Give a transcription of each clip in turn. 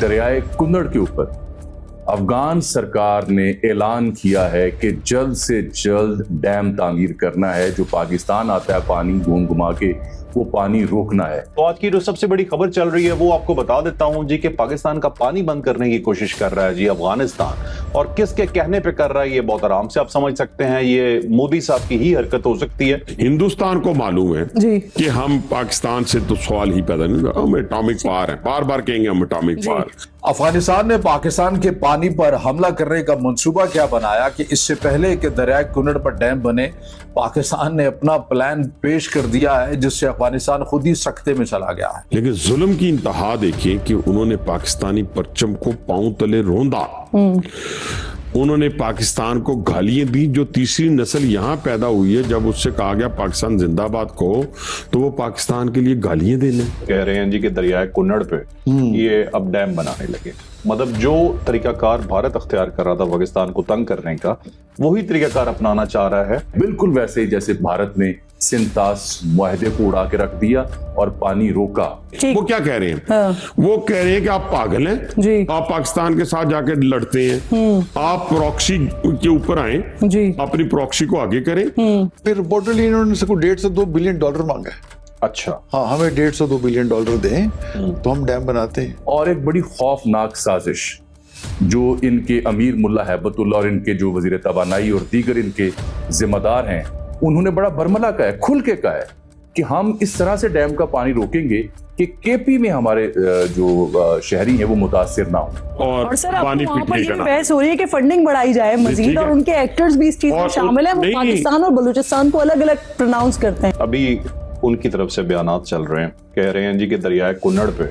दरियाए कुन्नड़ के ऊपर अफगान सरकार ने ऐलान किया है कि जल्द से जल्द डैम तामीर करना है। जो पाकिस्तान आता है पानी घूम घुमा के, वो पानी रोकना है। तो आज की जो सबसे बड़ी खबर चल रही है वो आपको बता देता हूं जी कि पाकिस्तान का पानी बंद करने की कोशिश कर रहा है जी अफगानिस्तान, और किसके कहने पे कर रहा है ये बहुत आराम से आप समझ सकते हैं। ये मोदी साहब की ही हरकत हो सकती है। हिंदुस्तान को मालूम है जी कि हम पाकिस्तान से तो सवाल ही पैदा नहीं होगा, हम एटॉमिक पावर है, बार बार कहेंगे हम एटॉमिक पावर। अफगानिस्तान ने पाकिस्तान के पानी पर हमला करने का मंसूबा क्या बनाया कि इससे पहले कि दरियाए कुन्नड़ पर डैम बने, पाकिस्तान ने अपना प्लान पेश कर दिया है, जिससे अफगानिस्तान खुद ही सख्ते में चला गया है। लेकिन जुल्म की इंतहा देखिए कि उन्होंने पाकिस्तानी परचम को पांव तले रोंदा। उन्होंने पाकिस्तान को गालियां दी। जो तीसरी नस्ल यहां पैदा हुई है, जब उससे कहा गया पाकिस्तान जिंदाबाद को, तो वो पाकिस्तान के लिए गालियां देने कह रहे हैं जी कि दरियाए कुन्नड़ पे ये अब डैम बनाने लगे। मतलब जो तरीकाकार भारत अख्तियार कर रहा था पाकिस्तान को तंग करने का, वही तरीकाकार अपनाना चाह रहा है। बिल्कुल वैसे ही जैसे भारत ने सिंतास मुआहदे को उड़ा के रख दिया और पानी रोका। वो क्या कह रहे हैं? वो कह रहे हैं कि आप पागल हैं जी। आप पाकिस्तान के साथ जाके लड़ते हैं, आप प्रॉक्सी के ऊपर आए जी, अपनी प्रॉक्सी को आगे करें। फिर रिपोर्टली इन्होंने से $150-2 बिलियन मांगा है। अच्छा, हाँ, हमें $150-2 बिलियन दें तो हम डैम बनाते हैं। और एक बड़ी खौफनाक साजिश जो इनके अमीर मुल्ला हैबतुल्लाह और इनके जो वजीर तवानाई और दीगर इनके जिम्मेदार हैं, उन्होंने बड़ा बरमला कहा है, खुल के कहा है कि हम इस तरह से डैम का पानी रोकेंगे कि केपी में हमारे जो शहरी हैं वो मुतासिर ना हो। और सर पानी वहाँ पर पीटने ये का भी ना। बहस हो रही है कि फंडिंग बढ़ाई जाए मजीद, और उनके एक्टर्स भी इस चीज में और शामिल हैं। वो नहीं, पाकिस्तान और बलूचिस्तान को अलग अलग प्रोनाउंस करते हैं। अभी उनकी तरफ से बयानात चल रहे हैं, कह रहे हैं जी कि दरियाए कुन्नड़ पे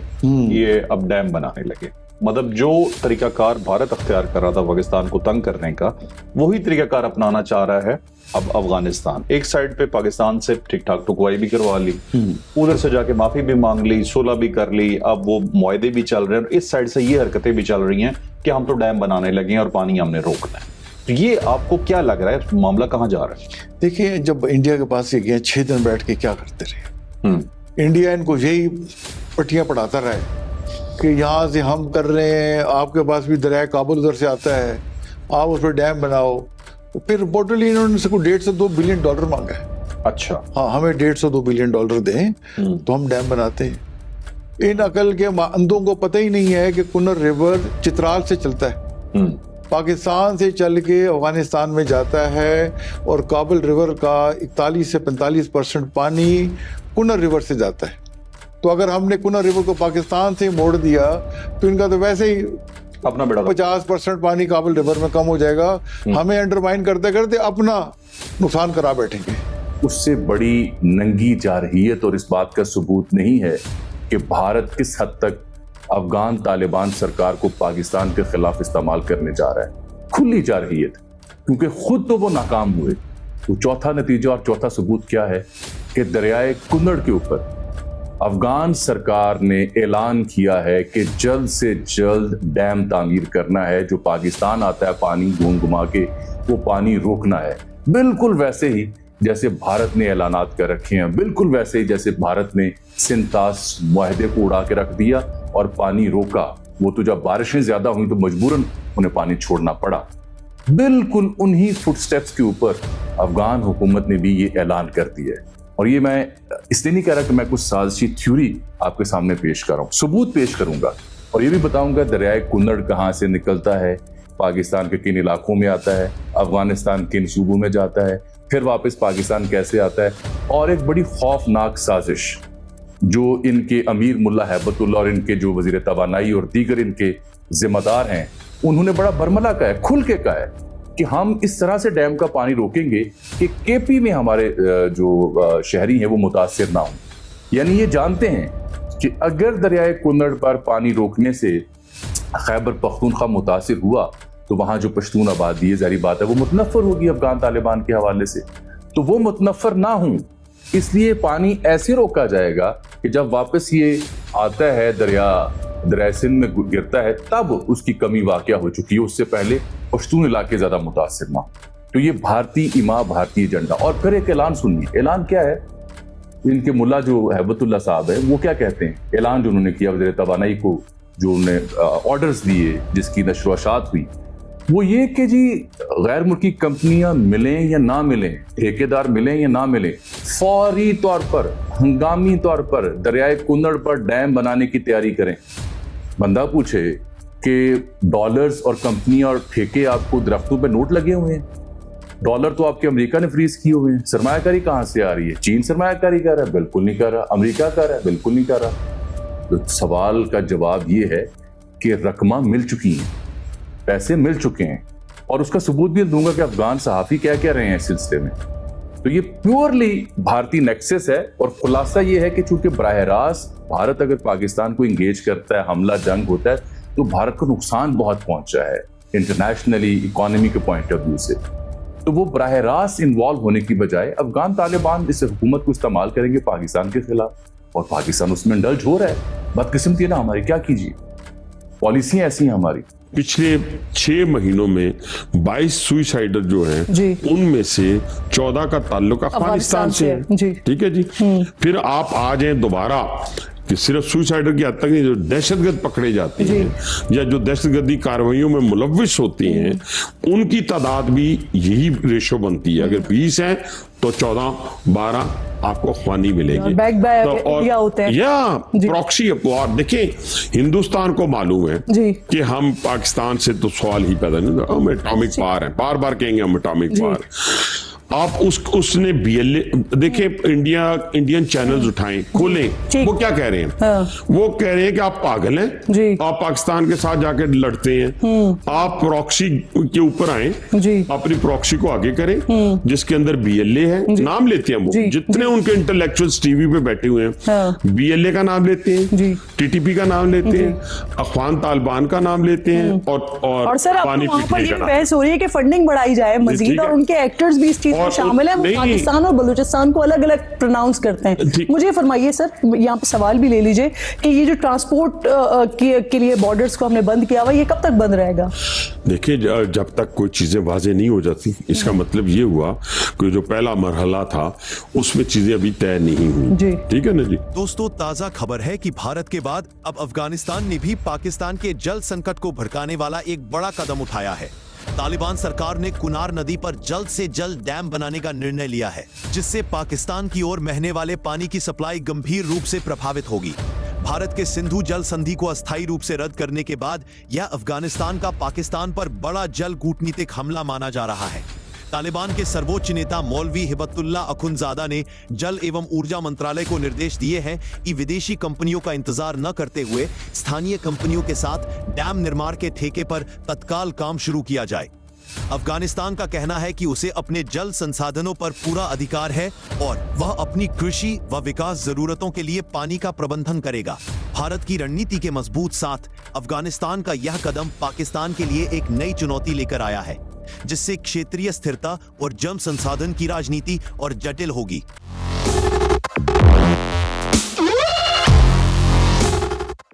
ये अब डैम बनाने लगे। मतलब जो तरीकाकार भारत अख्तियार कर रहा था पाकिस्तान को तंग करने का, वही तरीकाकार अपनाना चाह रहा है अब अफगानिस्तान। एक साइड पे पाकिस्तान से ठीक ठाक टुकवाई भी करवा ली, उधर से जाके माफी भी मांग ली, सुलह भी कर ली, अब वो मुआहदे भी चल रहे हैं। इस साइड से ये हरकतें भी चल रही हैं कि हम तो डैम बनाने लगे हैं और पानी हमने रोकना है। तो ये आपको क्या लग रहा है, मामला कहाँ जा रहा है? देखिए, जब इंडिया के पास ये गए 6 दिन बैठ के क्या करते रहे। इंडिया इनको यही पट्टियां पढ़ाता रहा है कि यहाँ से हम कर रहे हैं, आपके पास भी दरिया काबुल उधर से आता है, आप उस पर डैम बनाओ। तो फिर रिपोर्टली इन्होंने से $150-2 बिलियन मांगा है। अच्छा, हाँ, हमें $150-2 बिलियन दें तो हम डैम बनाते हैं। इन अकल के अंधों को पता ही नहीं है कि कुन्नड़ रिवर चित्राल से चलता है, पाकिस्तान से चल के अफगानिस्तान में जाता है, और काबुल रिवर का 41 से 45% पानी कुन्नड़ रिवर से जाता है। तो अगर हमने कुन्नड़ रिवर को पाकिस्तान से मोड़ दिया तो इनका तो वैसे ही अपना बेड़ा 50% पानी काबुल रिवर में कम हो जाएगा। हमें अंडरमाइन करते करते अपना नुकसान करा बैठेंगे। उससे बड़ी नंगी जारहियत और इस बात का सबूत नहीं है कि भारत किस हद तक अफगान तालिबान सरकार को पाकिस्तान के खिलाफ इस्तेमाल करने जा रहा है। खुली जारहियत, क्योंकि खुद तो वो नाकाम हुए। तो चौथा नतीजा और चौथा सबूत क्या है कि दरियाए कुन्नड़ के ऊपर अफगान सरकार ने ऐलान किया है कि जल्द से जल्द डैम तामीर करना है। जो पाकिस्तान आता है पानी घूम घुमा के, वो पानी रोकना है। बिल्कुल वैसे ही जैसे भारत ने ऐलानात कर रखे हैं, बिल्कुल वैसे ही जैसे भारत ने सिंतास मुआहदे को उड़ा के रख दिया और पानी रोका। वो तो जब बारिशें ज्यादा हुई तो मजबूरन उन्हें पानी छोड़ना पड़ा। बिल्कुल उन्हीं फुटस्टेप्स के ऊपर अफगान हुकूमत ने भी ये ऐलान कर दिया है। और ये मैं इसलिए नहीं कह रहा कि मैं कुछ साजिशी थ्योरी आपके सामने पेश कर रहा हूँ, सबूत पेश करूंगा और ये भी बताऊंगा दरियाए कुन्नड़ कहाँ से निकलता है, पाकिस्तान के किन इलाकों में आता है, अफगानिस्तान किन सूबों में जाता है, फिर वापस पाकिस्तान कैसे आता है। और एक बड़ी खौफनाक साजिश जो इनके अमीर मुल्ला हैबतुल्लाह और इनके जो वजीर तवानाई और दीगर इनके जिम्मेदार हैं, उन्होंने बड़ा बरमला कहा है, खुल के कहा है कि हम इस तरह से डैम का पानी रोकेंगे कि केपी में हमारे जो शहरी हैं वो मुतासिर ना हो। यानी ये जानते हैं कि अगर दरियाए कुन्नड़ पर पानी रोकने से खैबर पख्तूनख्वा मुतासिर हुआ तो वहां जो पश्तून आबादी है, ज़ाहिर बात है वो मुतनफ़र होगी अफगान तालिबान के हवाले से। तो वो मुतनफ़र ना हो, इसलिए पानी ऐसे रोका जाएगा कि जब वापस ये आता है दरिया सिंध में गिरता है तब उसकी कमी वाक़या हो चुकी है, उससे पहले पश्तून इलाके ज्यादा मुतासिर ना। तो ये भारतीय इमा, भारतीय एजेंडा। और फिर एक ऐलान सुनिए, ऐलान क्या है? इनके मुल्ला जो हैबतुल्लाह साहब है वो क्या कहते हैं? ऐलान जो उन्होंने किया वज़ीर तवानाई को जो उन्हें ऑर्डर्स दिए, जिसकी नशरोशात हुई, वो ये कि जी गैर मुल्की कंपनियां मिलें या ना मिलें, ठेकेदार मिलें या ना मिलें, फौरी तौर पर, हंगामी तौर पर दरियाए कुन्नड़ पर डैम बनाने की तैयारी करें। बंदा पूछे कि डॉलर्स और कंपनियां और ठेके आपको दरख्तों पे नोट लगे हुए हैं, डॉलर तो आपके अमेरिका ने फ्रीज किए हुए हैं, सरमायाकारी कहां से आ रही है? चीन सरमायाकारी कर रहा है? बिल्कुल नहीं कर रहा। अमेरिका कर रहा है? बिल्कुल नहीं कर रहा। तो सवाल का जवाब ये है कि रकमा मिल चुकी हैं, पैसे मिल चुके हैं, और उसका सबूत भी दूंगा कि अफगान सहाफी क्या कह रहे हैं इस सिलसिले में। तो ये प्योरली भारतीय नेक्सस है, और खुलासा ये है कि चूंकि बराह रास्त भारत अगर पाकिस्तान को इंगेज करता है, हमला जंग होता है, तो भारत को नुकसान बहुत पहुंचा है इंटरनेशनली, इकोनॉमी के पॉइंट ऑफ व्यू से। तो वो बराह रास्त इन्वॉल्व होने की बजाय अफगान तालिबान इस हुकूमत को इस्तेमाल करेंगे पाकिस्तान के खिलाफ, और पाकिस्तान उसमें इंडल्ज हो रहा है। बदकिस्मती है ना हमारी, क्या कीजिए, पॉलिसियां ऐसी हैं हमारी। पिछले 6 महीनों में 22 सुइसाइडर जो हैं, उनमें से 14 का ताल्लुक अफगानिस्तान से है। ठीक है जी। फिर आप आ जाएं दोबारा कि सिर्फ सुइसाइडर की हद तक नहीं, जो दहशतगर्द पकड़े जाते हैं या जो दहशतगर्दी कार्रवाइयों में मुलव्विस होती हैं, उनकी तादाद भी यही रेशो बनती है। अगर 20 हैं तो 14-12 आपको ख्वानी मिलेगी। या प्रॉक्सी अपवार देखिए, हिंदुस्तान को मालूम है कि हम पाकिस्तान से तो सवाल ही पैदा नहीं, हम एटॉमिक पावर है, बार बार कहेंगे हम एटॉमिक पावर। आप उसने बीएलए देखे, इंडियन चैनल्स उठाएं, खोलें, वो क्या कह रहे हैं? वो कह रहे हैं कि आप पागल हैं, आप पाकिस्तान के साथ जाके लड़ते हैं, आप प्रॉक्सी के ऊपर आए, अपनी प्रॉक्सी को आगे करें, जिसके अंदर बीएलए है, नाम लेते हैं वो, जितने उनके इंटेलेक्चुअल्स टीवी पे बैठे हुए हैं, बीएलए का नाम लेते हैं, टीटीपी का नाम लेते हैं, अफगान तालिबान का नाम लेते हैं, और सर पानी पर ये बहस हो रही है कि फंडिंग बढ़ाई जाए मजीद, और उनके एक्टर्स भी इस चीज में शामिल है। वो पाकिस्तान और बलूचिस्तान को अलग अलग प्रोनाउंस करते हैं। मुझे फरमाइए सर, यहाँ पे सवाल भी ले लीजिए कि ये जो ट्रांसपोर्ट के लिए बॉर्डर्स को हमने बंद किया हुआ, ये कब तक बंद रहेगा? देखिए, जब तक कोई चीजें वाजे नहीं हो जाती, इसका मतलब ये हुआ कि जो पहला मरहला था उसमें चीजें अभी तय नहीं हुई। ठीक है ना जी। दोस्तों, ताजा खबर है कि भारत के बाद अब अफगानिस्तान ने भी पाकिस्तान के जल संकट को भड़काने वाला एक बड़ा कदम उठाया है। तालिबान सरकार ने कुनार नदी पर जल्द से जल्द डैम बनाने का निर्णय लिया है, जिससे पाकिस्तान की ओर बहने वाले पानी की सप्लाई गंभीर रूप से प्रभावित होगी। भारत के सिंधु जल संधि को अस्थायी रूप से रद्द करने के बाद यह अफगानिस्तान का पाकिस्तान पर बड़ा जल कूटनीतिक हमला माना जा रहा है। तालिबान के सर्वोच्च नेता मौलवी हिबतुल्लाह अखुंज़ादा ने जल एवं ऊर्जा मंत्रालय को निर्देश दिए हैं कि विदेशी कंपनियों का इंतजार न करते हुए स्थानीय कंपनियों के साथ डैम निर्माण के ठेके पर तत्काल काम शुरू किया जाए। अफगानिस्तान का कहना है कि उसे अपने जल संसाधनों पर पूरा अधिकार है और वह अपनी कृषि व विकास जरूरतों के लिए पानी का प्रबंधन करेगा। भारत की रणनीति के मजबूत साथ अफगानिस्तान का यह कदम पाकिस्तान के लिए एक नई चुनौती लेकर आया है, जिससे क्षेत्रीय स्थिरता और जल संसाधन की राजनीति और जटिल होगी।